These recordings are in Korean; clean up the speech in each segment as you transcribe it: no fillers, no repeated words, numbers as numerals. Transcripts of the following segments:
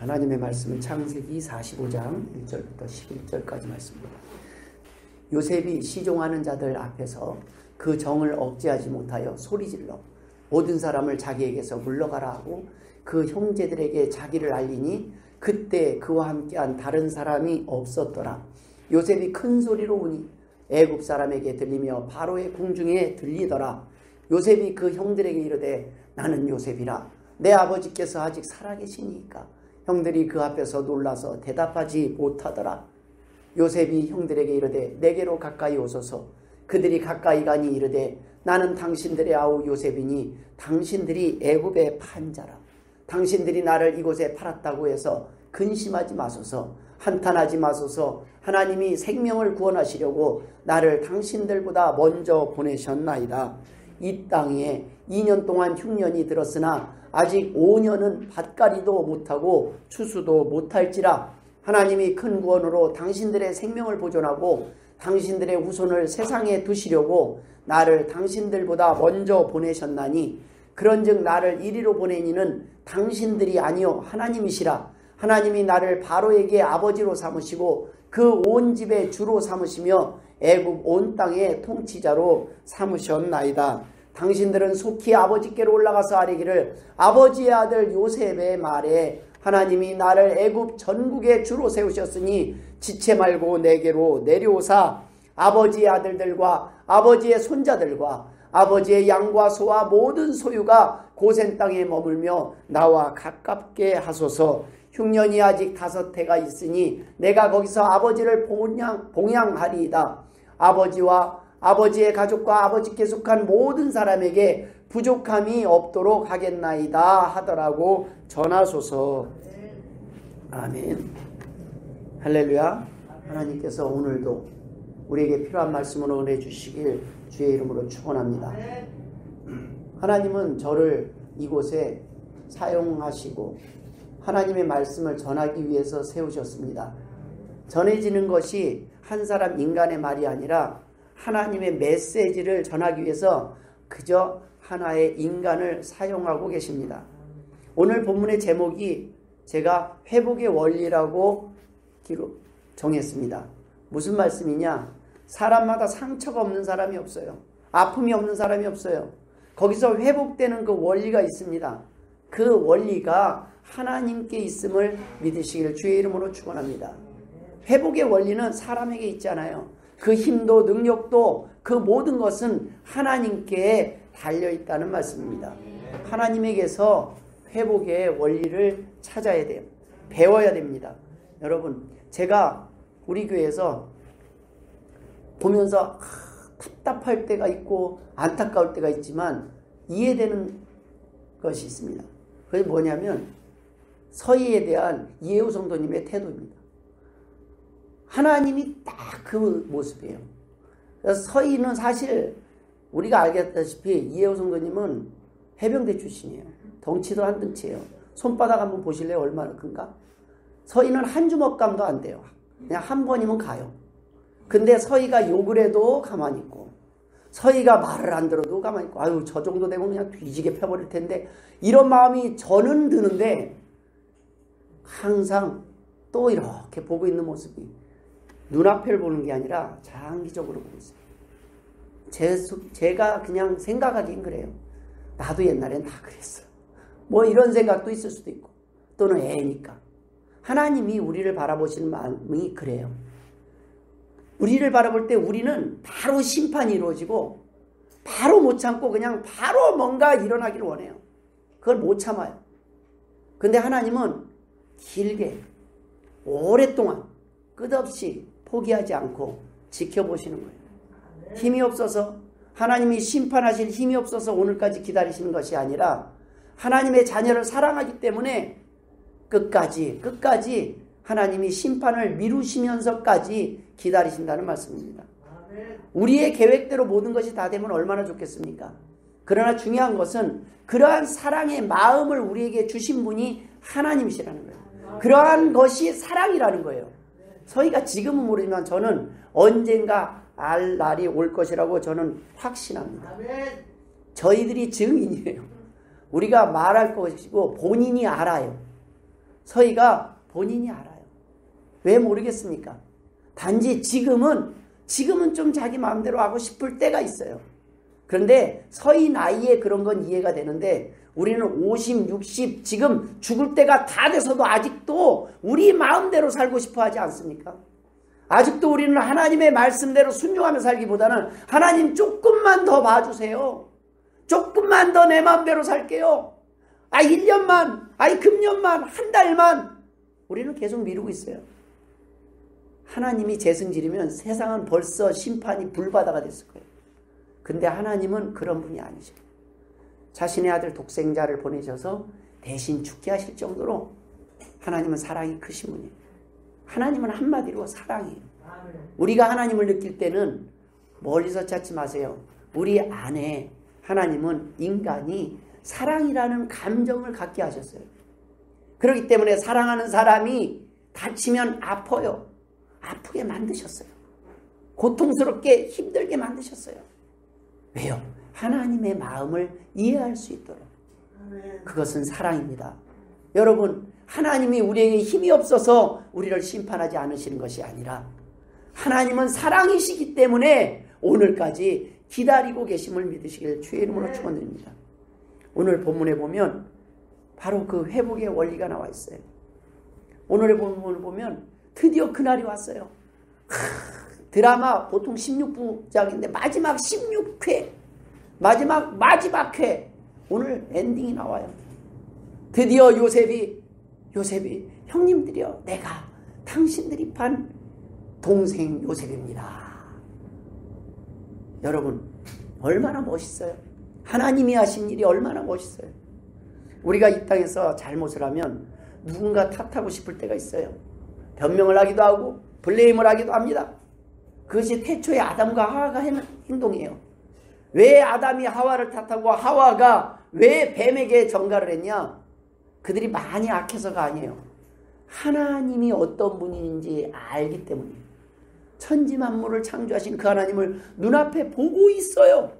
하나님의 말씀은 창세기 45장 1절부터 11절까지 말씀입니다. 요셉이 시종하는 자들 앞에서 그 정을 억제하지 못하여 소리질러 모든 사람을 자기에게서 물러가라 하고 그 형제들에게 자기를 알리니 그때 그와 함께한 다른 사람이 없었더라. 요셉이 큰 소리로 우니 애굽 사람에게 들리며 바로의 궁중에 들리더라. 요셉이 그 형들에게 이르되 나는 요셉이라. 내 아버지께서 아직 살아계시니까. 형들이 그 앞에서 놀라서 대답하지 못하더라. 요셉이 형들에게 이르되 내게로 가까이 오소서. 그들이 가까이 가니 이르되 나는 당신들의 아우 요셉이니 당신들이 애굽의 판자라. 당신들이 나를 이곳에 팔았다고 해서 근심하지 마소서. 한탄하지 마소서. 하나님이 생명을 구원하시려고 나를 당신들보다 먼저 보내셨나이다. 이 땅에 2년 동안 흉년이 들었으나 아직 5년은 밭갈이도 못하고 추수도 못할지라. 하나님이 큰 구원으로 당신들의 생명을 보존하고 당신들의 후손을 세상에 두시려고 나를 당신들보다 먼저 보내셨나니 그런즉 나를 이리로 보내니는 당신들이 아니요 하나님이시라. 하나님이 나를 바로에게 아버지로 삼으시고 그 온 집의 주로 삼으시며 애굽 온 땅의 통치자로 삼으셨나이다. 당신들은 속히 아버지께로 올라가서 아뢰기를 아버지의 아들 요셉의 말에 하나님이 나를 애굽 전국의 주로 세우셨으니 지체 말고 내게로 내려오사 아버지의 아들들과 아버지의 손자들과 아버지의 양과 소와 모든 소유가 고센 땅에 머물며 나와 가깝게 하소서. 흉년이 아직 5해가 있으니 내가 거기서 아버지를 봉양하리이다. 아버지와 아버지의 가족과 아버지께 속한 모든 사람에게 부족함이 없도록 하겠나이다 하더라고 전하소서. 아멘. 할렐루야. 하나님께서 오늘도 우리에게 필요한 말씀을 은혜 주시길 주의 이름으로 축원합니다. 하나님은 저를 이곳에 사용하시고 하나님의 말씀을 전하기 위해서 세우셨습니다. 전해지는 것이 한 사람 인간의 말이 아니라 하나님의 메시지를 전하기 위해서 그저 하나의 인간을 사용하고 계십니다. 오늘 본문의 제목이 제가 회복의 원리라고 정했습니다. 무슨 말씀이냐? 사람마다 상처가 없는 사람이 없어요. 아픔이 없는 사람이 없어요. 거기서 회복되는 그 원리가 있습니다. 그 원리가 하나님께 있음을 믿으시기를 주의 이름으로 축원합니다. 회복의 원리는 사람에게 있잖아요. 그 힘도 능력도 그 모든 것은 하나님께 달려있다는 말씀입니다. 하나님에게서 회복의 원리를 찾아야 돼요. 배워야 됩니다. 여러분, 제가 우리 교회에서 보면서 답답할 때가 있고 안타까울 때가 있지만 이해되는 것이 있습니다. 그게 뭐냐면 서희에 대한 이혜우 성도님의 태도입니다. 하나님이 딱 그 모습이에요. 그래서 서희는 사실 우리가 알겠다시피 이혜우 성도님은 해병대 출신이에요. 덩치도 한 덩치예요. 손바닥 한번 보실래요? 얼마나 큰가? 서희는 한 주먹감도 안 돼요. 그냥 한 번이면 가요. 근데 서희가 욕을 해도 가만히 있고 서희가 말을 안 들어도 가만히 있고 아유 저 정도 되면 그냥 뒤지게 펴버릴 텐데 이런 마음이 저는 드는데 항상 또 이렇게 보고 있는 모습이 눈앞을 보는 게 아니라 장기적으로 보고 있어요. 제가 그냥 생각하기엔 그래요. 나도 옛날엔 다 그랬어. 뭐 이런 생각도 있을 수도 있고 또는 애니까. 하나님이 우리를 바라보시는 마음이 그래요. 우리를 바라볼 때 우리는 바로 심판이 이루어지고 바로 못 참고 그냥 바로 뭔가 일어나기를 원해요. 그걸 못 참아요. 근데 하나님은 길게 오랫동안 끝없이 포기하지 않고 지켜보시는 거예요. 힘이 없어서 하나님이 심판하실 힘이 없어서 오늘까지 기다리시는 것이 아니라 하나님의 자녀를 사랑하기 때문에 끝까지 하나님이 심판을 미루시면서까지 기다리신다는 말씀입니다. 우리의 계획대로 모든 것이 다 되면 얼마나 좋겠습니까? 그러나 중요한 것은 그러한 사랑의 마음을 우리에게 주신 분이 하나님이시라는 거예요. 그러한 것이 사랑이라는 거예요. 저희가 지금은 모르지만 저는 언젠가 알 날이 올 것이라고 저는 확신합니다. 저희들이 증인이에요. 우리가 말할 것이고 본인이 알아요. 서희가 본인이 알아요. 왜 모르겠습니까? 단지 지금은 좀 자기 마음대로 하고 싶을 때가 있어요. 그런데 서희 나이에 그런 건 이해가 되는데 우리는 50, 60 지금 죽을 때가 다 돼서도 아직도 우리 마음대로 살고 싶어 하지 않습니까? 아직도 우리는 하나님의 말씀대로 순종하며 살기보다는 하나님 조금만 더 봐주세요. 조금만 더 내 마음대로 살게요. 1년만, 금년만, 한 달만. 우리는 계속 미루고 있어요. 하나님이 재승질이면 세상은 벌써 심판이 불바다가 됐을 거예요. 근데 하나님은 그런 분이 아니죠. 자신의 아들 독생자를 보내셔서 대신 죽게 하실 정도로 하나님은 사랑이 크신 분이에요. 하나님은 한마디로 사랑이에요. 우리가 하나님을 느낄 때는 멀리서 찾지 마세요. 우리 안에 하나님은 인간이 사랑이라는 감정을 갖게 하셨어요. 그렇기 때문에 사랑하는 사람이 다치면 아파요. 아프게 만드셨어요. 고통스럽게 힘들게 만드셨어요. 왜요? 하나님의 마음을 이해할 수 있도록. 그것은 사랑입니다. 여러분, 하나님이 우리에게 힘이 없어서 우리를 심판하지 않으시는 것이 아니라 하나님은 사랑이시기 때문에 오늘까지 기다리고 계심을 믿으시길 주의 이름으로 축원드립니다. 오늘 본문에 보면 바로 그 회복의 원리가 나와 있어요. 오늘의 본문을 보면 드디어 그날이 왔어요. 드라마 보통 16부작인데 마지막 16회 마지막 회 오늘 엔딩이 나와요. 드디어 요셉이 형님들이여, 내가 당신들이 판 동생 요셉입니다. 여러분, 얼마나 멋있어요. 하나님이 하신 일이 얼마나 멋있어요. 우리가 이 땅에서 잘못을 하면 누군가 탓하고 싶을 때가 있어요. 변명을 하기도 하고 블레임을 하기도 합니다. 그것이 태초에 아담과 하와가 하는 행동이에요. 왜 아담이 하와를 탓하고 하와가 왜 뱀에게 전가를 했냐? 그들이 많이 악해서가 아니에요. 하나님이 어떤 분인지 알기 때문이에요. 천지만물을 창조하신 그 하나님을 눈앞에 보고 있어요.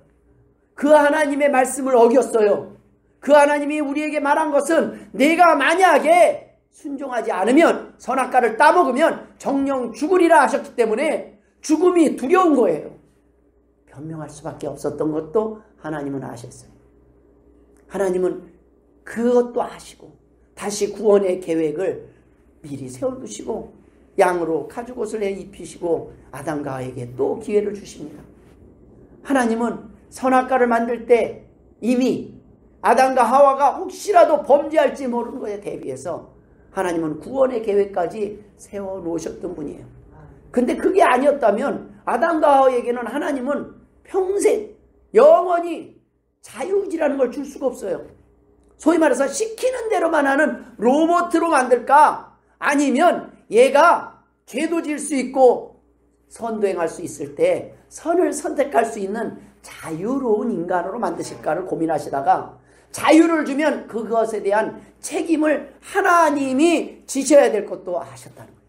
그 하나님의 말씀을 어겼어요. 그 하나님이 우리에게 말한 것은 내가 만약에 순종하지 않으면 선악과를 따먹으면 정령 죽으리라 하셨기 때문에 죽음이 두려운 거예요. 변명할 수밖에 없었던 것도 하나님은 아셨어요. 하나님은 그것도 아시고 다시 구원의 계획을 미리 세워두시고 양으로 가죽옷을 입히시고 아담과 하와에게 또 기회를 주십니다. 하나님은 선악과를 만들 때 이미 아담과 하와가 혹시라도 범죄할지 모르는 것에 대비해서 하나님은 구원의 계획까지 세워놓으셨던 분이에요. 근데 그게 아니었다면 아담과 하와에게는 하나님은 평생 영원히 자유의지라는 걸 줄 수가 없어요. 소위 말해서 시키는 대로만 하는 로봇으로 만들까? 아니면 얘가 죄도 질 수 있고 선도 행할 수 있을 때 선을 선택할 수 있는 자유로운 인간으로 만드실까를 고민하시다가 자유를 주면 그것에 대한 책임을 하나님이 지셔야 될 것도 아셨다는 거예요.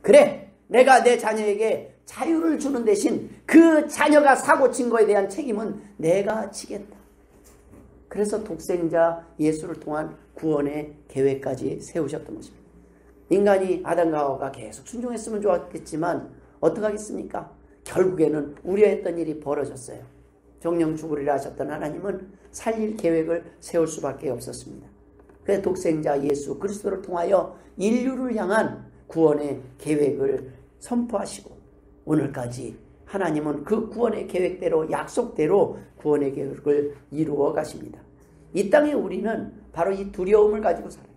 그래, 내가 내 자녀에게 자유를 주는 대신 그 자녀가 사고 친 거에 대한 책임은 내가 지겠다. 그래서 독생자 예수를 통한 구원의 계획까지 세우셨던 것입니다. 인간이 아담과 하와가 계속 순종했으면 좋았겠지만 어떡하겠습니까? 결국에는 우려했던 일이 벌어졌어요. 정령 죽으리라 하셨던 하나님은 살릴 계획을 세울 수밖에 없었습니다. 그래서 독생자 예수 그리스도를 통하여 인류를 향한 구원의 계획을 선포하시고 오늘까지 하나님은 그 구원의 계획대로 약속대로 구원의 계획을 이루어 가십니다. 이 땅에 우리는 바로 이 두려움을 가지고 살아요.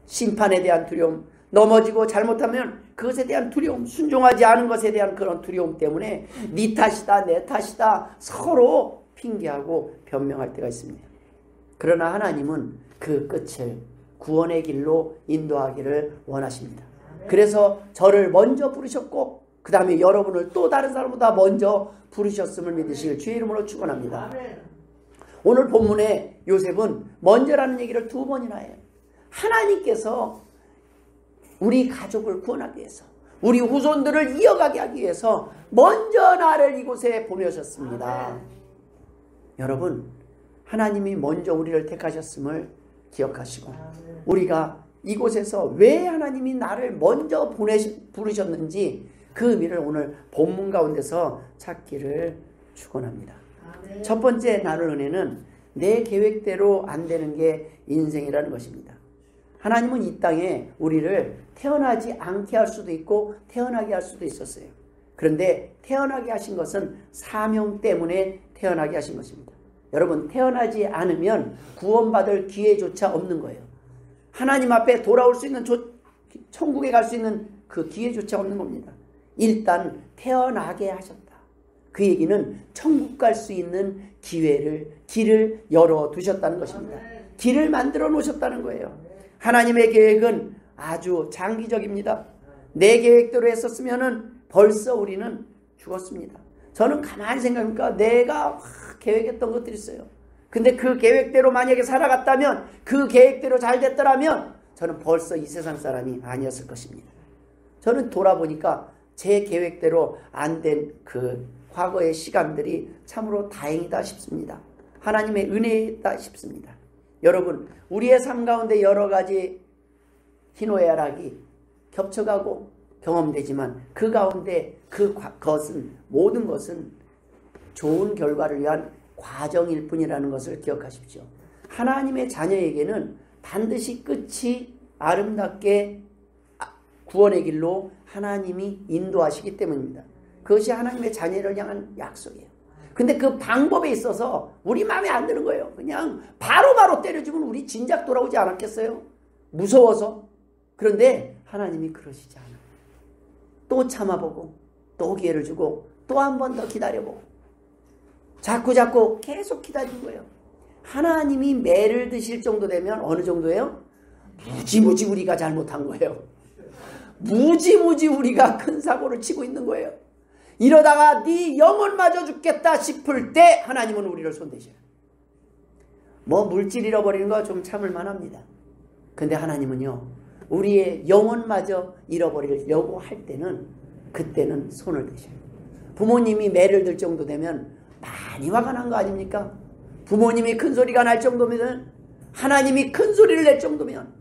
심판에 대한 두려움, 넘어지고 잘못하면 그것에 대한 두려움, 순종하지 않은 것에 대한 그런 두려움 때문에 네 탓이다 내 탓이다 서로 핑계하고 변명할 때가 있습니다. 그러나 하나님은 그 끝을 구원의 길로 인도하기를 원하십니다. 그래서 저를 먼저 부르셨고 그 다음에 여러분을 또 다른 사람보다 먼저 부르셨음을 믿으시길 주의 이름으로 축원합니다. 오늘 본문에 요셉은 먼저라는 얘기를 2번이나 해요. 하나님께서 우리 가족을 구원하기 위해서 우리 후손들을 이어가게 하기 위해서 먼저 나를 이곳에 보내셨습니다. 여러분, 하나님이 먼저 우리를 택하셨음을 기억하시고 우리가 이곳에서 왜 하나님이 나를 먼저 부르셨는지 그 의미를 오늘 본문 가운데서 찾기를 축원합니다. 첫 번째 나눌 은혜는 내 계획대로 안 되는 게 인생이라는 것입니다. 하나님은 이 땅에 우리를 태어나지 않게 할 수도 있고 태어나게 할 수도 있었어요. 그런데 태어나게 하신 것은 사명 때문에 태어나게 하신 것입니다. 여러분, 태어나지 않으면 구원받을 기회조차 없는 거예요. 하나님 앞에 돌아올 수 있는, 천국에 갈 수 있는 그 기회조차 없는 겁니다. 일단 태어나게 하셨다. 그 얘기는 천국 갈 수 있는 길을 열어두셨다는 것입니다. 길을 만들어 놓으셨다는 거예요. 하나님의 계획은 아주 장기적입니다. 내 계획대로 했었으면 벌써 우리는 죽었습니다. 저는 가만히 생각하니까 내가 계획했던 것들이 있어요. 근데 그 계획대로 만약에 살아갔다면, 그 계획대로 잘 됐더라면 저는 벌써 이 세상 사람이 아니었을 것입니다. 저는 돌아보니까 제 계획대로 안 된 그 과거의 시간들이 참으로 다행이다 싶습니다. 하나님의 은혜이다 싶습니다. 여러분, 우리의 삶 가운데 여러 가지 희노애락이 겹쳐가고 경험되지만 그 가운데 모든 것은 좋은 결과를 위한 과정일 뿐이라는 것을 기억하십시오. 하나님의 자녀에게는 반드시 끝이 아름답게 구원의 길로 하나님이 인도하시기 때문입니다. 그것이 하나님의 자녀를 향한 약속이에요. 근데 그 방법에 있어서 우리 마음에 안 드는 거예요. 그냥 바로바로 때려주면 우리 진작 돌아오지 않았겠어요? 무서워서. 그런데 하나님이 그러시지 않아요. 또 참아보고 또 기회를 주고 또 한 번 더 기다려보고 자꾸 계속 기다리는 거예요. 하나님이 매를 드실 정도 되면 어느 정도예요? 무지무지 우리가 잘못한 거예요. 무지무지 우리가 큰 사고를 치고 있는 거예요. 이러다가 네 영혼마저 죽겠다 싶을 때 하나님은 우리를 손대셔요. 물질 잃어버리는 거 좀 참을 만합니다. 근데 하나님은요, 우리의 영혼마저 잃어버리려고 할 때는, 그때는 손을 대셔요. 부모님이 매를 들 정도 되면 많이 화가 난 거 아닙니까? 부모님이 큰 소리가 날 정도면, 하나님이 큰 소리를 낼 정도면,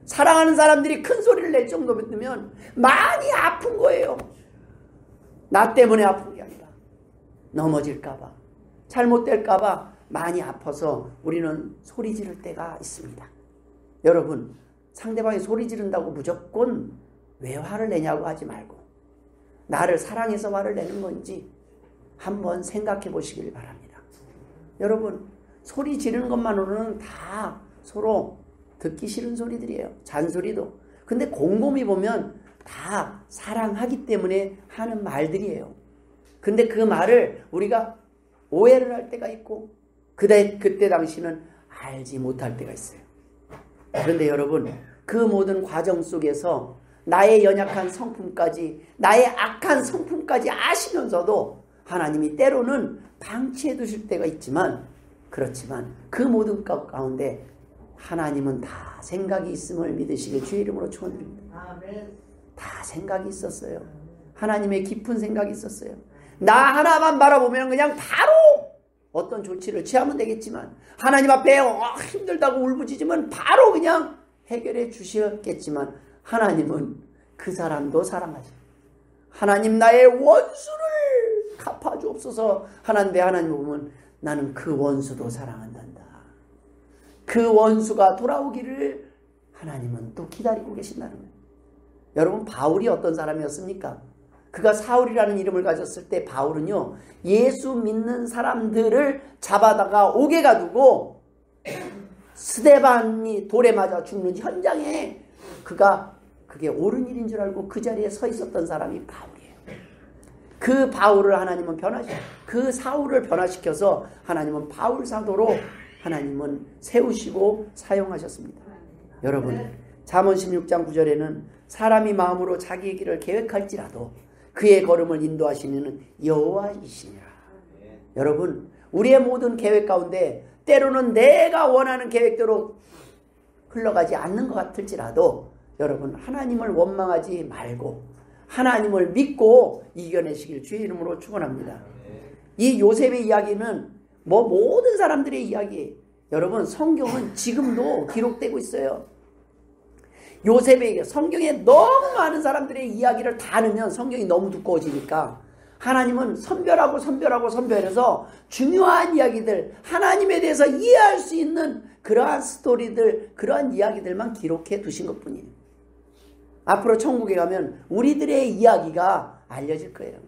사랑하는 사람들이 큰 소리를 낼 정도면 많이 아픈 거예요. 나 때문에 아픈 게 아니라 넘어질까봐, 잘못될까봐 많이 아파서 우리는 소리 지를 때가 있습니다. 여러분, 상대방이 소리 지른다고 무조건 왜 화를 내냐고 하지 말고 나를 사랑해서 화를 내는 건지 한번 생각해 보시길 바랍니다. 여러분, 소리 지르는 것만으로는 다 서로 듣기 싫은 소리들이에요. 잔소리도. 근데 곰곰이 보면 다 사랑하기 때문에 하는 말들이에요. 근데 그 말을 우리가 오해를 할 때가 있고 그때 당시는 알지 못할 때가 있어요. 그런데 여러분, 그 모든 과정 속에서 나의 연약한 성품까지, 나의 악한 성품까지 아시면서도 하나님이 때로는 방치해 두실 때가 있지만, 그렇지만 그 모든 것 가운데 하나님은 다 생각이 있음을 믿으시길 주의 이름으로 축원드립니다. 다 생각이 있었어요. 하나님의 깊은 생각이 있었어요. 나 하나만 바라보면 그냥 바로 어떤 조치를 취하면 되겠지만, 하나님 앞에 힘들다고 울부짖으면 바로 그냥 해결해 주셨겠지만, 하나님은 그 사람도 사랑하죠. 하나님, 나의 원수를 갚아주옵소서 하는데, 하나님 보면 나는 그 원수도 사랑한단다. 그 원수가 돌아오기를 하나님은 또 기다리고 계신다는 거예요. 여러분, 바울이 어떤 사람이었습니까? 그가 사울이라는 이름을 가졌을 때 바울은요, 예수 믿는 사람들을 잡아다가 옥에 가두고 스데반이 돌에 맞아 죽는 현장에 그게 옳은 일인 줄 알고 그 자리에 서 있었던 사람이 바울이에요. 그 바울을 하나님은 그 사울을 변화시켜서 하나님은 바울 사도로 하나님은 세우시고 사용하셨습니다. 여러분, 잠언 16장 9절에는 사람이 마음으로 자기의 길을 계획할지라도 그의 걸음을 인도하시는 여호와이시니라. 여러분, 우리의 모든 계획 가운데 때로는 내가 원하는 계획대로 흘러가지 않는 것 같을지라도 여러분, 하나님을 원망하지 말고 하나님을 믿고 이겨내시길 주의 이름으로 축원합니다. 이 요셉의 이야기는 모든 사람들의 이야기예요. 여러분, 성경은 지금도 기록되고 있어요. 요셉에게 성경에 너무 많은 사람들의 이야기를 다 넣으면 성경이 너무 두꺼워지니까 하나님은 선별해서 중요한 이야기들, 하나님에 대해서 이해할 수 있는 그러한 스토리들, 그러한 이야기들만 기록해 두신 것뿐이에요. 앞으로 천국에 가면 우리들의 이야기가 알려질 거예요.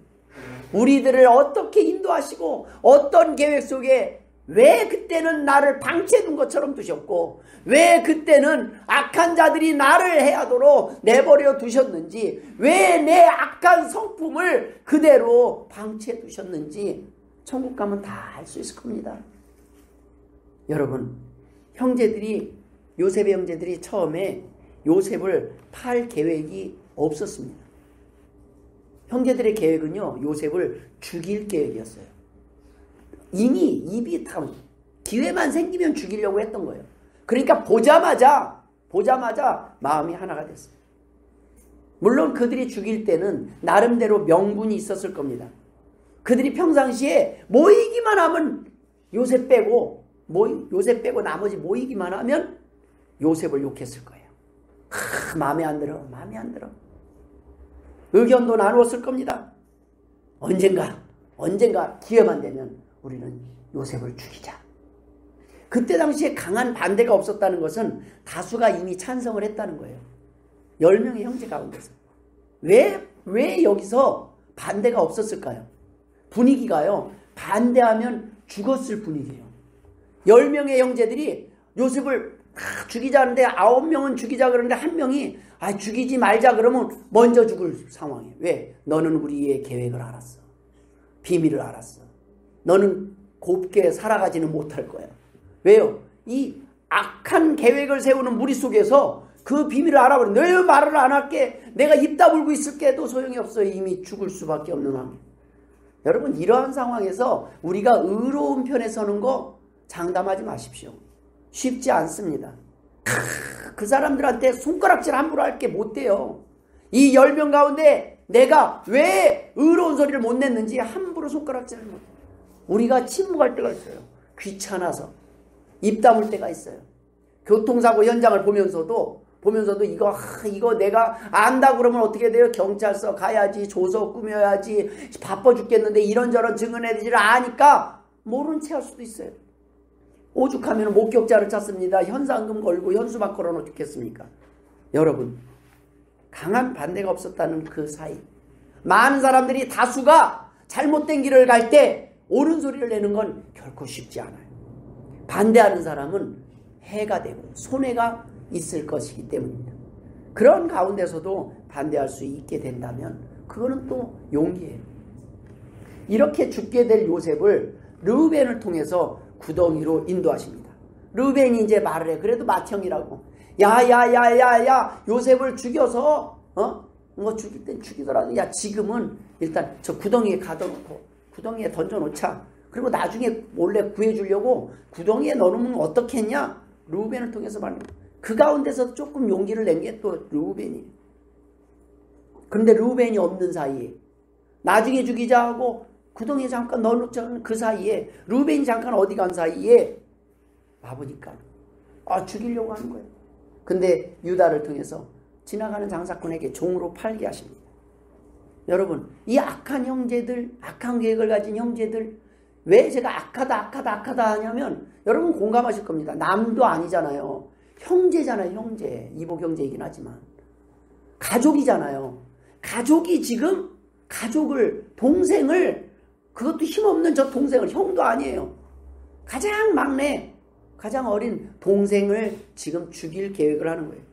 우리들을 어떻게 인도하시고 어떤 계획 속에 왜 그때는 나를 방치해둔 것처럼 두셨고 왜 그때는 악한 자들이 나를 해하도록 내버려 두셨는지 왜 내 악한 성품을 그대로 방치해 두셨는지 천국 가면 다 알 수 있을 겁니다. 여러분, 요셉의 형제들이 처음에 요셉을 팔 계획이 없었습니다. 형제들의 계획은요, 요셉을 죽일 계획이었어요. 이미 입이 다 기회만 생기면 죽이려고 했던 거예요. 그러니까 보자마자 마음이 하나가 됐어요. 물론 그들이 죽일 때는 나름대로 명분이 있었을 겁니다. 그들이 평상시에 모이기만 하면 요셉 빼고 나머지 모이기만 하면 요셉을 욕했을 거예요. 마음에 안 들어. 의견도 나누었을 겁니다. 언젠가 기회만 되면 우리는 요셉을 죽이자. 그때 당시에 강한 반대가 없었다는 것은 다수가 이미 찬성을 했다는 거예요. 10명의 형제 가운데서. 왜 여기서 반대가 없었을까요? 분위기가요, 반대하면 죽었을 분위기예요. 10명의 형제들이 요셉을 죽이자는데 9명은 죽이자 그러는데 1명이 죽이지 말자 그러면 먼저 죽을 상황이에요. 왜? 너는 우리의 계획을 알았어. 비밀을 알았어. 너는 곱게 살아가지는 못할 거야. 왜요? 이 악한 계획을 세우는 무리 속에서 그 비밀을 알아버린 왜 말을 안 할게, 내가 입 다물고 있을게도 소용이 없어요. 이미 죽을 수밖에 없는 상황. 여러분, 이러한 상황에서 우리가 의로운 편에 서는 거 장담하지 마십시오. 쉽지 않습니다. 그 사람들한테 손가락질 함부로 할 게 못 돼요. 이 10명 가운데 내가 왜 의로운 소리를 못 냈는지 함부로 손가락질을 못 해요. 우리가 침묵할 때가 있어요. 귀찮아서 입 다물 때가 있어요. 교통사고 현장을 보면서도 이거 내가 안다 그러면 어떻게 돼요? 경찰서 가야지, 조서 꾸며야지, 바빠 죽겠는데 이런저런 증언해야지를 아니까 모른 채 할 수도 있어요. 오죽하면 목격자를 찾습니다. 현상금 걸고 현수막 걸어놓 죽겠습니까? 여러분, 강한 반대가 없었다는 그 사이, 많은 사람들이 다수가 잘못된 길을 갈 때 옳은 소리를 내는 건 결코 쉽지 않아요. 반대하는 사람은 해가 되고 손해가 있을 것이기 때문입니다. 그런 가운데서도 반대할 수 있게 된다면 그거는 또 용기예요. 이렇게 죽게 될 요셉을 르우벤을 통해서 구덩이로 인도하십니다. 르우벤이 이제 말을 해. 그래도 맏형이라고. 야, 요셉을 죽여서 뭐 죽일 땐 죽이더라도 지금은 일단 저 구덩이에 가둬놓고 구덩이에 던져놓자. 그리고 나중에 몰래 구해주려고 구덩이에 넣어놓으면 어떻겠냐? 르우벤을 통해서 말합니다. 그 가운데서 조금 용기를 낸 게 또 르우벤이에요. 그런데 르우벤이 없는 사이에 나중에 죽이자 하고 구덩이에 잠깐 넣어놓자는 그 사이에 르우벤이 잠깐 어디 간 사이에 와보니까 죽이려고 하는 거예요. 근데 유다를 통해서 지나가는 장사꾼에게 종으로 팔게 하십니다. 여러분, 이 악한 형제들, 악한 계획을 가진 형제들, 왜 제가 악하다 하냐면 여러분 공감하실 겁니다. 남도 아니잖아요. 형제잖아요. 형제. 이복 형제이긴 하지만 가족이잖아요. 가족이 지금 동생을, 그것도 힘없는 저 동생을, 형도 아니에요, 가장 막내, 가장 어린 동생을 지금 죽일 계획을 하는 거예요.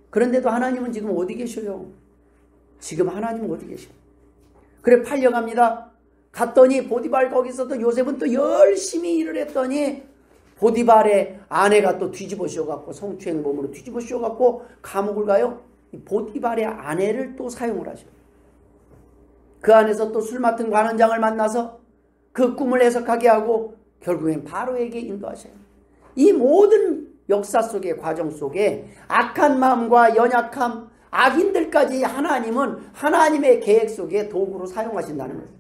그런데도 하나님은 지금 어디 계셔요? 지금 하나님은 어디 계셔요? 그래 팔려갑니다. 갔더니 보디발, 거기서도 요셉은 또 열심히 일을 했더니 보디발의 아내가 또 뒤집어 씌워갖고 성추행범으로 뒤집어 씌워갖고 감옥을 가요. 보디발의 아내를 또 사용을 하셔요. 그 안에서 또 술 맡은 관원장을 만나서 그 꿈을 해석하게 하고 결국엔 바로에게 인도하셔요. 이 모든 역사 속의 과정 속에 악한 마음과 연약함, 악인들까지 하나님은 하나님의 계획 속에 도구로 사용하신다는 거예요.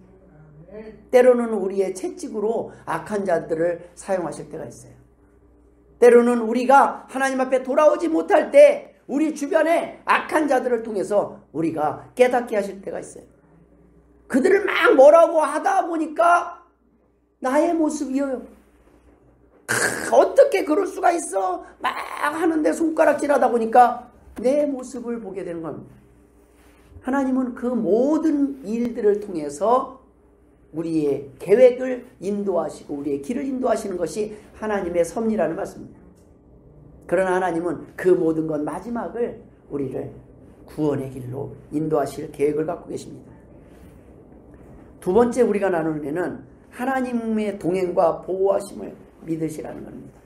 때로는 우리의 채찍으로 악한 자들을 사용하실 때가 있어요. 때로는 우리가 하나님 앞에 돌아오지 못할 때 우리 주변에 악한 자들을 통해서 우리가 깨닫게 하실 때가 있어요. 그들을 막 뭐라고 하다 보니까 나의 모습이에요. 어떻게 그럴 수가 있어? 막 하는데 손가락질하다 보니까 내 모습을 보게 되는 겁니다. 하나님은 그 모든 일들을 통해서 우리의 계획을 인도하시고 우리의 길을 인도하시는 것이 하나님의 섭리라는 말씀입니다. 그러나 하나님은 그 모든 것 마지막을 우리를 구원의 길로 인도하실 계획을 갖고 계십니다. 두 번째 우리가 나누는 애는 하나님의 동행과 보호하심을 믿으시라는 겁니다.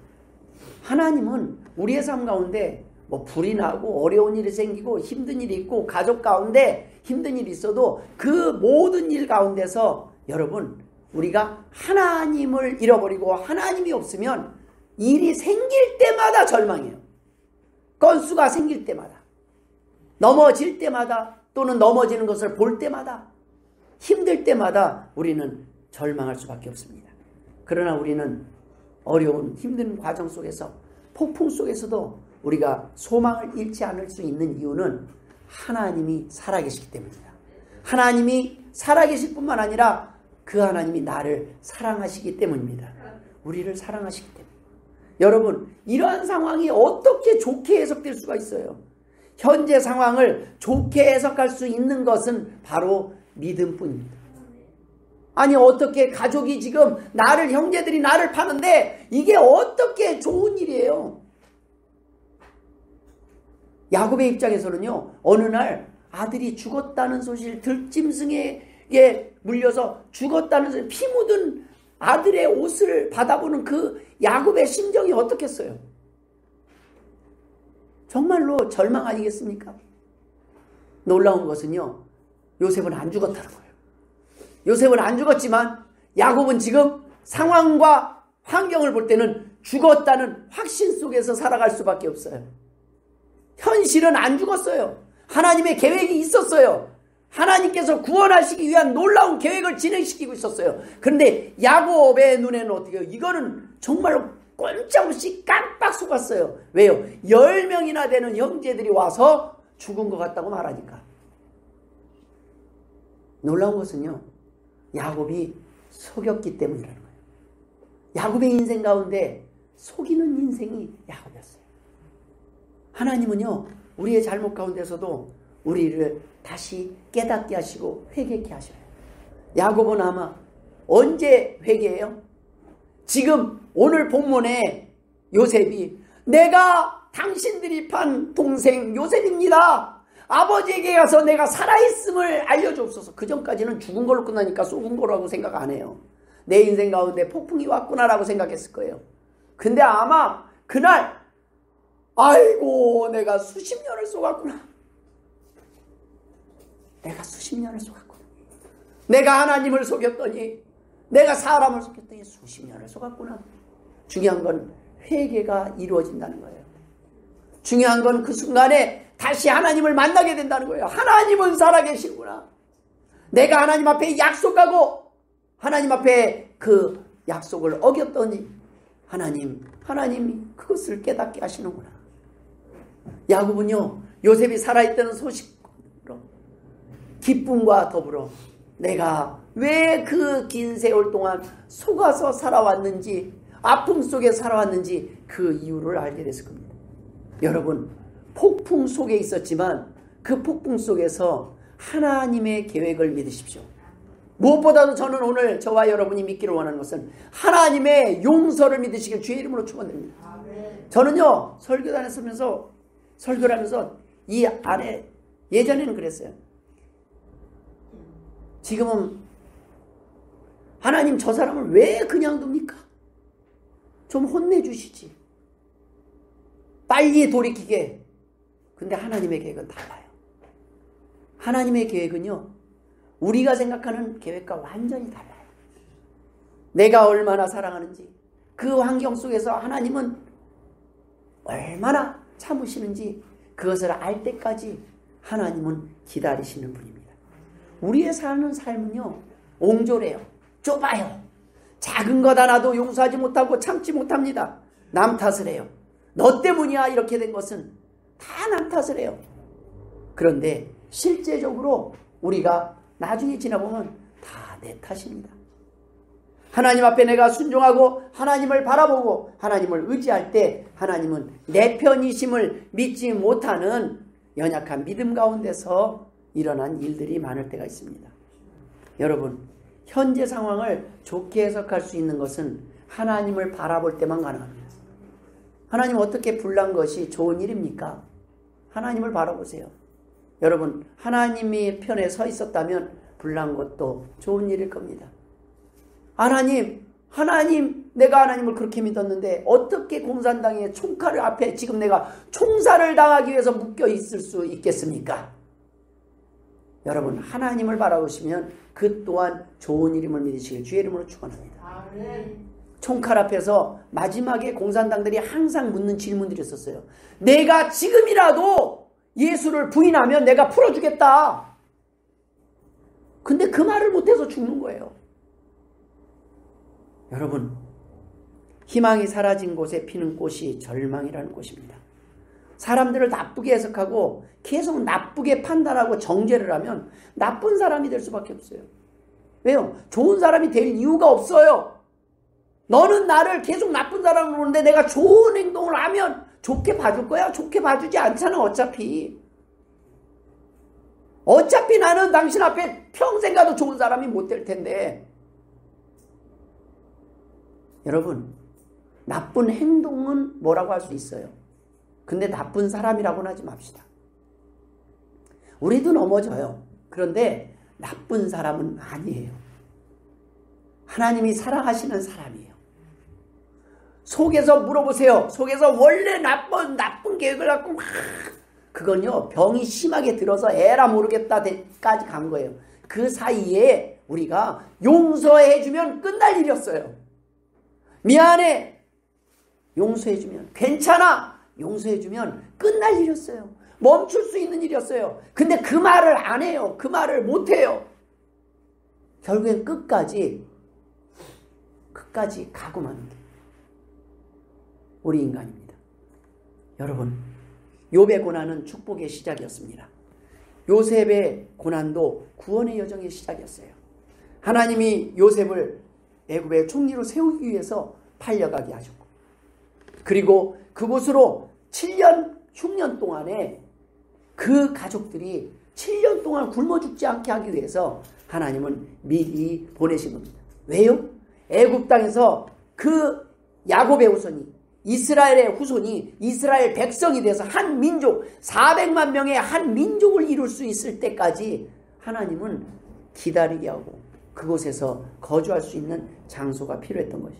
하나님은 우리의 삶 가운데 뭐 불이 나고 어려운 일이 생기고 힘든 일이 있고 가족 가운데 힘든 일이 있어도 그 모든 일 가운데서 여러분 우리가 하나님을 잃어버리고 하나님이 없으면 일이 생길 때마다 절망해요. 건수가 생길 때마다, 넘어질 때마다, 또는 넘어지는 것을 볼 때마다, 힘들 때마다 우리는 절망할 수밖에 없습니다. 그러나 우리는 어려운 힘든 과정 속에서, 폭풍 속에서도 우리가 소망을 잃지 않을 수 있는 이유는 하나님이 살아계시기 때문입니다. 하나님이 살아계실 뿐만 아니라 그 하나님이 나를 사랑하시기 때문입니다. 우리를 사랑하시기 때문입니다. 여러분, 이러한 상황이 어떻게 좋게 해석될 수가 있어요? 현재 상황을 좋게 해석할 수 있는 것은 바로 믿음뿐입니다. 아니 어떻게 가족이 지금 나를, 형제들이 나를 파는데 이게 어떻게 좋은 일이에요? 야곱의 입장에서는요, 어느 날 아들이 죽었다는 소식을 들짐승에게 물려서 죽었다는 소식, 피 묻은 아들의 옷을 받아보는 그 야곱의 심정이 어떻겠어요? 정말로 절망 아니겠습니까? 놀라운 것은요, 요셉은 안 죽었다는 거예요. 요셉은 안 죽었지만 야곱은 지금 상황과 환경을 볼 때는 죽었다는 확신 속에서 살아갈 수밖에 없어요. 현실은 안 죽었어요. 하나님의 계획이 있었어요. 하나님께서 구원하시기 위한 놀라운 계획을 진행시키고 있었어요. 그런데 야곱의 눈에는 어떻게 해요? 이거는 정말로 꼼짝없이 깜빡 속았어요. 왜요? 10명이나 되는 형제들이 와서 죽은 것 같다고 말하니까. 놀라운 것은요, 야곱이 속였기 때문이라는 거예요. 야곱의 인생 가운데 속이는 인생이 야곱이었어요. 하나님은요, 우리의 잘못 가운데서도 우리를 다시 깨닫게 하시고 회개케 하셔요. 야곱은 아마 언제 회개해요? 지금 오늘 본문에 요셉이 내가 당신들이 판 동생 요셉입니다. 아버지에게 가서 내가 살아있음을 알려주옵소서. 그 전까지는 죽은 걸로 끝나니까 쏘은 거라고 생각 안 해요. 내 인생 가운데 폭풍이 왔구나라고 생각했을 거예요. 근데 아마 그날 아이고 내가 수십 년을 쏘았구나. 내가 수십 년을 속았구나. 내가 하나님을 속였더니, 내가 사람을 속였더니 수십 년을 속았구나. 중요한 건 회개가 이루어진다는 거예요. 중요한 건 그 순간에 다시 하나님을 만나게 된다는 거예요. 하나님은 살아계시구나. 내가 하나님 앞에 약속하고 하나님 앞에 그 약속을 어겼더니 하나님이 그것을 깨닫게 하시는구나. 야곱은요, 요셉이 살아있다는 소식으로 기쁨과 더불어 내가 왜 그 긴 세월 동안 속아서 살아왔는지, 아픔 속에 살아왔는지 그 이유를 알게 됐을 겁니다. 여러분, 폭풍 속에 있었지만 그 폭풍 속에서 하나님의 계획을 믿으십시오. 무엇보다도 저는 오늘 저와 여러분이 믿기를 원하는 것은 하나님의 용서를 믿으시길 주의 이름으로 축원드립니다. 저는요, 설교단에 서면서 설교를 하면서 이 안에, 예전에는 그랬어요. 지금은 하나님 저 사람을 왜 그냥 둡니까? 좀 혼내주시지. 빨리 돌이키게. 근데 하나님의 계획은 달라요. 하나님의 계획은요, 우리가 생각하는 계획과 완전히 달라요. 내가 얼마나 사랑하는지, 그 환경 속에서 하나님은 얼마나 참으시는지 그것을 알 때까지 하나님은 기다리시는 분입니다. 우리의 사는 삶은요, 옹졸해요. 좁아요. 작은 것 하나도 용서하지 못하고 참지 못합니다. 남 탓을 해요. 너 때문이야 이렇게 된 것은 다 남 탓을 해요. 그런데 실제적으로 우리가 나중에 지나보면 다 내 탓입니다. 하나님 앞에 내가 순종하고 하나님을 바라보고 하나님을 의지할 때 하나님은 내 편이심을 믿지 못하는 연약한 믿음 가운데서 일어난 일들이 많을 때가 있습니다. 여러분, 현재 상황을 좋게 해석할 수 있는 것은 하나님을 바라볼 때만 가능합니다. 하나님 어떻게 불난 것이 좋은 일입니까? 하나님을 바라보세요. 여러분, 하나님의 편에 서 있었다면 불난 것도 좋은 일일 겁니다. 하나님, 내가 하나님을 그렇게 믿었는데 어떻게 공산당의 총칼 앞에 지금 내가 총살을 당하기 위해서 묶여 있을 수 있겠습니까? 여러분, 하나님을 바라보시면 그 또한 좋은 일임을 믿으시길 주의 이름으로 축원합니다. 총칼 앞에서 마지막에 공산당들이 항상 묻는 질문들이 있었어요. 내가 지금이라도 예수를 부인하면 내가 풀어주겠다. 근데 그 말을 못해서 죽는 거예요. 여러분, 희망이 사라진 곳에 피는 꽃이 절망이라는 꽃입니다. 사람들을 나쁘게 해석하고 계속 나쁘게 판단하고 정죄를 하면 나쁜 사람이 될 수밖에 없어요. 왜요? 좋은 사람이 될 이유가 없어요. 너는 나를 계속 나쁜 사람으로 보는데 내가 좋은 행동을 하면 좋게 봐줄 거야? 좋게 봐주지 않잖아. 어차피 나는 당신 앞에 평생 가도 좋은 사람이 못 될 텐데. 여러분, 나쁜 행동은 뭐라고 할 수 있어요. 근데 나쁜 사람이라고는 하지 맙시다. 우리도 넘어져요. 그런데 나쁜 사람은 아니에요. 하나님이 사랑하시는 사람이에요. 속에서 물어보세요. 속에서 원래 나쁜 계획을 갖고 막 그건요, 병이 심하게 들어서 에라 모르겠다까지 간 거예요. 그 사이에 우리가 용서해주면 끝날 일이었어요. 미안해, 용서해주면, 괜찮아, 용서해주면 끝날 일이었어요. 멈출 수 있는 일이었어요. 근데 그 말을 안 해요. 그 말을 못 해요. 결국엔 끝까지 가고 마는 게 우리 인간입니다. 여러분, 욥의 고난은 축복의 시작이었습니다. 요셉의 고난도 구원의 여정의 시작이었어요. 하나님이 요셉을 애굽의 총리로 세우기 위해서 팔려가게 하셨고, 그리고 그곳으로 7년 흉년 동안에 그 가족들이 7년 동안 굶어 죽지 않게 하기 위해서 하나님은 미리 보내신 겁니다. 왜요? 애굽 땅에서 그 야곱의 후손이, 이스라엘의 후손이 이스라엘 백성이 돼서 한 민족, 400만 명의 한 민족을 이룰 수 있을 때까지 하나님은 기다리게 하고 그곳에서 거주할 수 있는 장소가 필요했던 것이,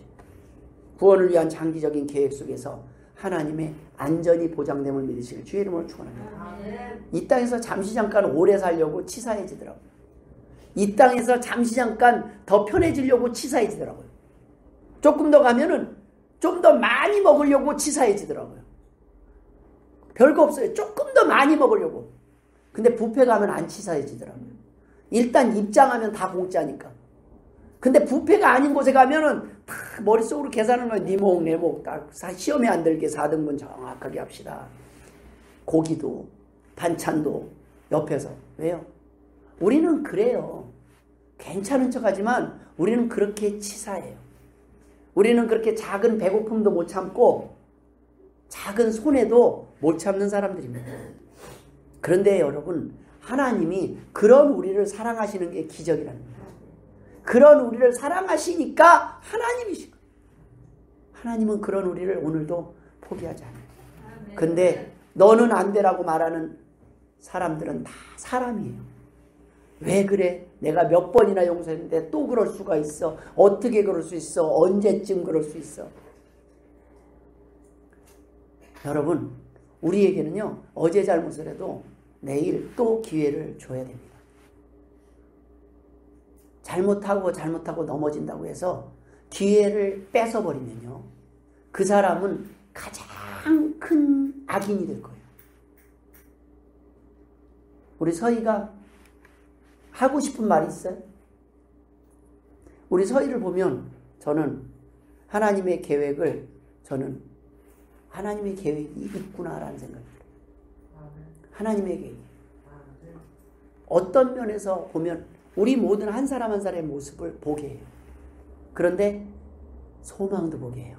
구원을 위한 장기적인 계획 속에서 하나님의 안전이 보장됨을 믿으시길 주의 이름으로 축원합니다. 이 땅에서 잠시 잠깐 오래 살려고 치사해지더라고요. 이 땅에서 잠시 잠깐 더 편해지려고 치사해지더라고요. 조금 더 가면은 좀 더 많이 먹으려고 치사해지더라고요. 별거 없어요. 조금 더 많이 먹으려고. 근데 뷔페 가면 안 치사해지더라고요. 일단 입장하면 다 공짜니까. 근데 뷔페가 아닌 곳에 가면은 다 머릿속으로 계산하는 거예요. 네 목, 내 목 딱 시험에 안 들게 4등분 정확하게 합시다. 고기도 반찬도 옆에서. 왜요? 우리는 그래요. 괜찮은 척하지만 우리는 그렇게 치사해요. 우리는 그렇게 작은 배고픔도 못 참고 작은 손해도 못 참는 사람들입니다. 그런데 여러분, 하나님이 그런 우리를 사랑하시는 게 기적이라는 거예요. 그런 우리를 사랑하시니까 하나님이시고, 하나님은 그런 우리를 오늘도 포기하지 않아요. 근데 너는 안 되라고 말하는 사람들은 다 사람이에요. 왜 그래? 내가 몇 번이나 용서했는데 또 그럴 수가 있어. 어떻게 그럴 수 있어? 언제쯤 그럴 수 있어? 여러분, 우리에게는요, 어제 잘못을 해도 내일 또 기회를 줘야 됩니다. 잘못하고 넘어진다고 해서 기회를 뺏어버리면요, 그 사람은 가장 큰 악인이 될 거예요. 우리 서희가 하고 싶은 말이 있어요? 우리 서희를 보면 저는 하나님의 계획이 있구나라는 생각이 들어요. 하나님의 계획이에요. 어떤 면에서 보면 우리 모든 한 사람 한 사람의 모습을 보게 해요. 그런데 소망도 보게 해요.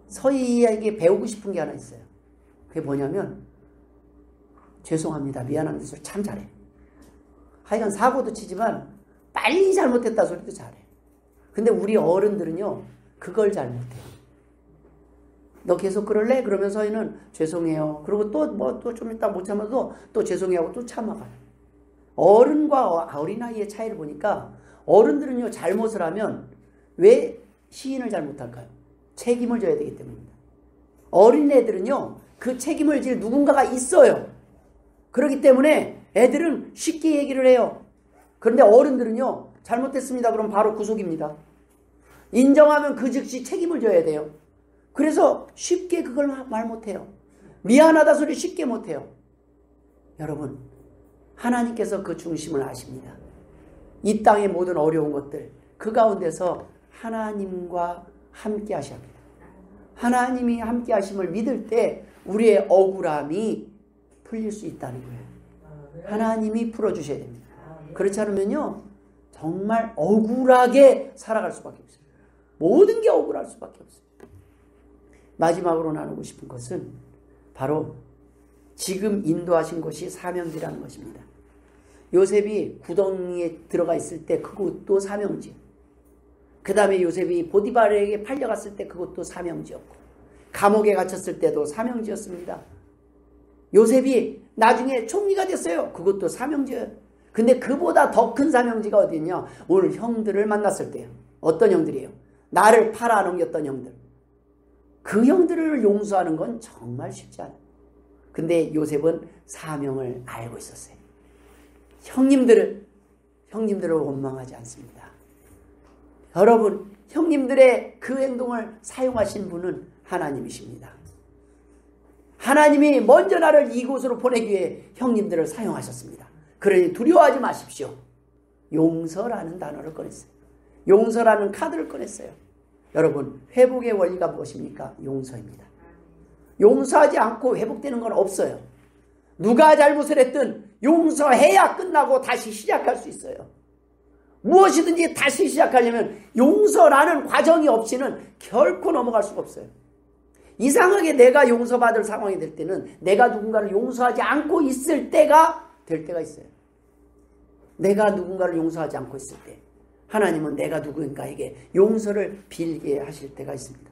서희에게 배우고 싶은 게 하나 있어요. 그게 뭐냐면 죄송합니다, 미안합니다 소리 참 잘해. 하여간 사고도 치지만 빨리 잘못했다 소리도 잘해. 근데 우리 어른들은요 그걸 잘 못해요. 너 계속 그럴래? 그러면 서희는 죄송해요. 그리고 또 뭐 또 좀 이따 못 참아도 또 죄송해요 하고 또 참아가요. 어른과 어린아이의 차이를 보니까 어른들은요 잘못을 하면 왜 시인을 잘 못할까요? 책임을 져야 되기 때문입니다. 어린애들은요 그 책임을 질 누군가가 있어요. 그렇기 때문에 애들은 쉽게 얘기를 해요. 그런데 어른들은요 잘못했습니다 그럼 바로 구속입니다. 인정하면 그 즉시 책임을 져야 돼요. 그래서 쉽게 그걸 말 못해요. 미안하다 소리 쉽게 못해요. 여러분 하나님께서 그 중심을 아십니다. 이 땅의 모든 어려운 것들 그 가운데서 하나님과 함께 하셔야 합니다. 하나님이 함께 하심을 믿을 때 우리의 억울함이 풀릴 수 있다는 거예요. 하나님이 풀어주셔야 됩니다. 그렇지 않으면요 정말 억울하게 살아갈 수밖에 없어요. 모든 게 억울할 수밖에 없어요. 마지막으로 나누고 싶은 것은 바로 지금 인도하신 것이 사명지라는 것입니다. 요셉이 구덩이에 들어가 있을 때 그것도 사명지. 그 다음에 요셉이 보디발에게 팔려갔을 때 그것도 사명지였고 감옥에 갇혔을 때도 사명지였습니다. 요셉이 나중에 총리가 됐어요. 그것도 사명지예요. 근데 그보다 더 큰 사명지가 어디 있냐? 오늘 형들을 만났을 때요. 어떤 형들이에요? 나를 팔아넘겼던 형들. 그 형들을 용서하는 건 정말 쉽지 않아요. 근데 요셉은 사명을 알고 있었어요. 형님들을 원망하지 않습니다. 여러분, 형님들의 그 행동을 사용하신 분은 하나님이십니다. 하나님이 먼저 나를 이곳으로 보내기 위해 형님들을 사용하셨습니다. 그러니 두려워하지 마십시오. 용서라는 단어를 꺼냈어요. 용서라는 카드를 꺼냈어요. 여러분, 회복의 원리가 무엇입니까? 용서입니다. 용서하지 않고 회복되는 건 없어요. 누가 잘못을 했든 용서해야 끝나고 다시 시작할 수 있어요. 무엇이든지 다시 시작하려면 용서라는 과정이 없이는 결코 넘어갈 수가 없어요. 이상하게 내가 용서받을 상황이 될 때는 내가 누군가를 용서하지 않고 있을 때가 될 때가 있어요. 내가 누군가를 용서하지 않고 있을 때 하나님은 내가 누군가에게 용서를 빌게 하실 때가 있습니다.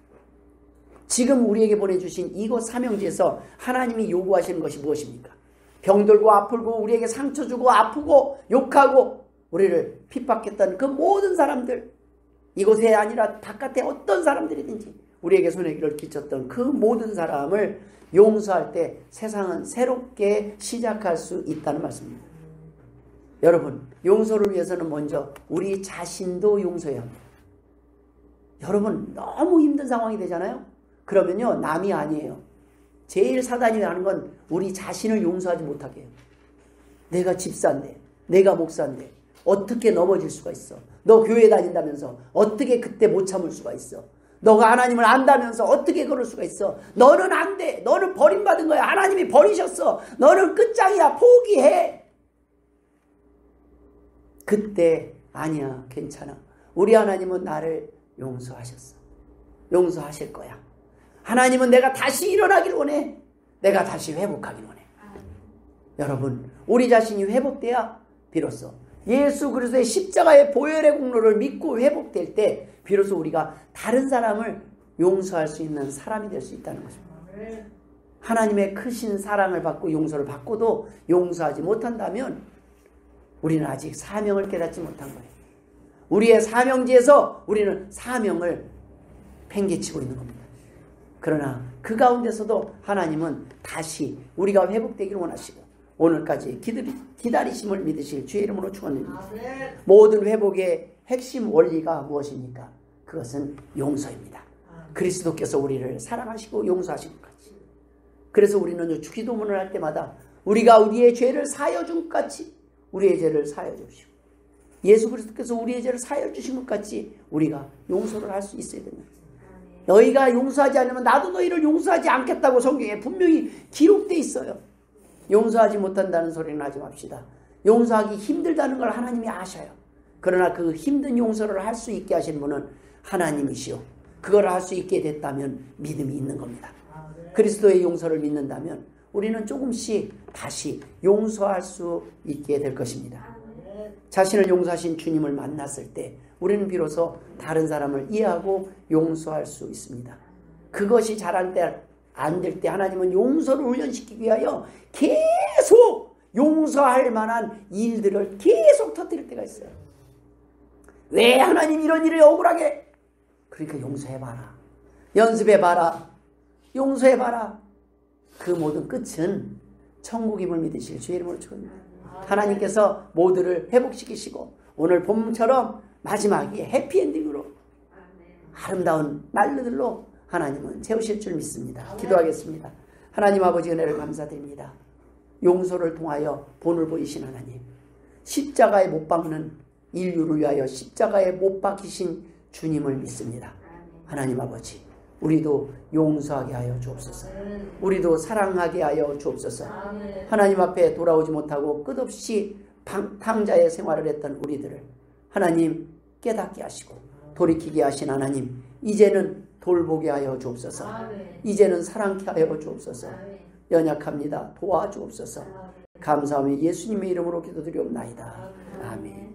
지금 우리에게 보내주신 이곳 사명지에서 하나님이 요구하시는 것이 무엇입니까? 병들고 아프고 우리에게 상처 주고 아프고 욕하고 우리를 핍박했던 그 모든 사람들, 이곳에 아니라 바깥에 어떤 사람들이든지 우리에게 손해를 끼쳤던 그 모든 사람을 용서할 때 세상은 새롭게 시작할 수 있다는 말씀입니다. 여러분, 용서를 위해서는 먼저 우리 자신도 용서해야 합니다. 여러분, 너무 힘든 상황이 되잖아요. 그러면요, 남이 아니에요. 제일 사단이 하는 건 우리 자신을 용서하지 못하게 해요. 내가 집사인데, 내가 목사인데 어떻게 넘어질 수가 있어? 너 교회 다닌다면서 어떻게 그때 못 참을 수가 있어? 너가 하나님을 안다면서 어떻게 그럴 수가 있어? 너는 안 돼. 너는 버림받은 거야. 하나님이 버리셨어. 너는 끝장이야. 포기해. 그때 아니야. 괜찮아. 우리 하나님은 나를 용서하셨어. 용서하실 거야. 하나님은 내가 다시 일어나길 원해. 내가 다시 회복하길 원해. 여러분, 우리 자신이 회복돼야 비로소 예수 그리스도의 십자가의 보혈의 공로를 믿고 회복될 때 비로소 우리가 다른 사람을 용서할 수 있는 사람이 될 수 있다는 것입니다. 하나님의 크신 사랑을 받고 용서를 받고도 용서하지 못한다면 우리는 아직 사명을 깨닫지 못한 거예요. 우리의 사명지에서 우리는 사명을 팽개치고 있는 겁니다. 그러나 그 가운데서도 하나님은 다시 우리가 회복되기를 원하시고 오늘까지 기다리심을 믿으실 주의 이름으로 축원드립니다. 모든 회복의 핵심 원리가 무엇입니까? 그것은 용서입니다. 그리스도께서 우리를 사랑하시고 용서하신 것 같이. 그래서 우리는 기도문을 할 때마다 우리가 우리의 죄를 사하여 준 것 같이 우리의 죄를 사하여 주시고 예수 그리스도께서 우리의 죄를 사하여 주신 것 같이 우리가 용서를 할 수 있어야 됩니다. 너희가 용서하지 않으면 나도 너희를 용서하지 않겠다고 성경에 분명히 기록되어 있어요. 용서하지 못한다는 소리는 하지 맙시다. 용서하기 힘들다는 걸 하나님이 아셔요. 그러나 그 힘든 용서를 할 수 있게 하신 분은 하나님이시오. 그걸 할 수 있게 됐다면 믿음이 있는 겁니다. 그리스도의 용서를 믿는다면 우리는 조금씩 다시 용서할 수 있게 될 것입니다. 자신을 용서하신 주님을 만났을 때 우리는 비로소 다른 사람을 이해하고 용서할 수 있습니다. 그것이 잘할 때, 안 될 때 하나님은 용서를 훈련시키기 위하여 계속 용서할 만한 일들을 계속 터뜨릴 때가 있어요. 왜 하나님 이런 일을 억울하게? 그러니까 용서해봐라. 연습해봐라. 용서해봐라. 그 모든 끝은 천국임을 믿으실 주의 이름으로 축원합니다. 하나님께서 모두를 회복시키시고 오늘 본문처럼 마지막에 해피엔딩으로 아름다운 날들로 하나님은 채우실 줄 믿습니다. 기도하겠습니다. 하나님 아버지 은혜를 감사드립니다. 용서를 통하여 본을 보이신 하나님, 십자가에 못 박는 인류를 위하여 십자가에 못 박히신 주님을 믿습니다. 하나님 아버지, 우리도 용서하게 하여 주옵소서. 우리도 사랑하게 하여 주옵소서. 하나님 앞에 돌아오지 못하고 끝없이 탕자의 생활을 했던 우리들을 하나님 깨닫게 하시고 돌이키게 하신 하나님, 이제는 돌보게 하여 주옵소서. 이제는 사랑케 하여 주옵소서. 연약합니다. 도와주옵소서. 감사하며 예수님의 이름으로 기도드리옵나이다. 아멘.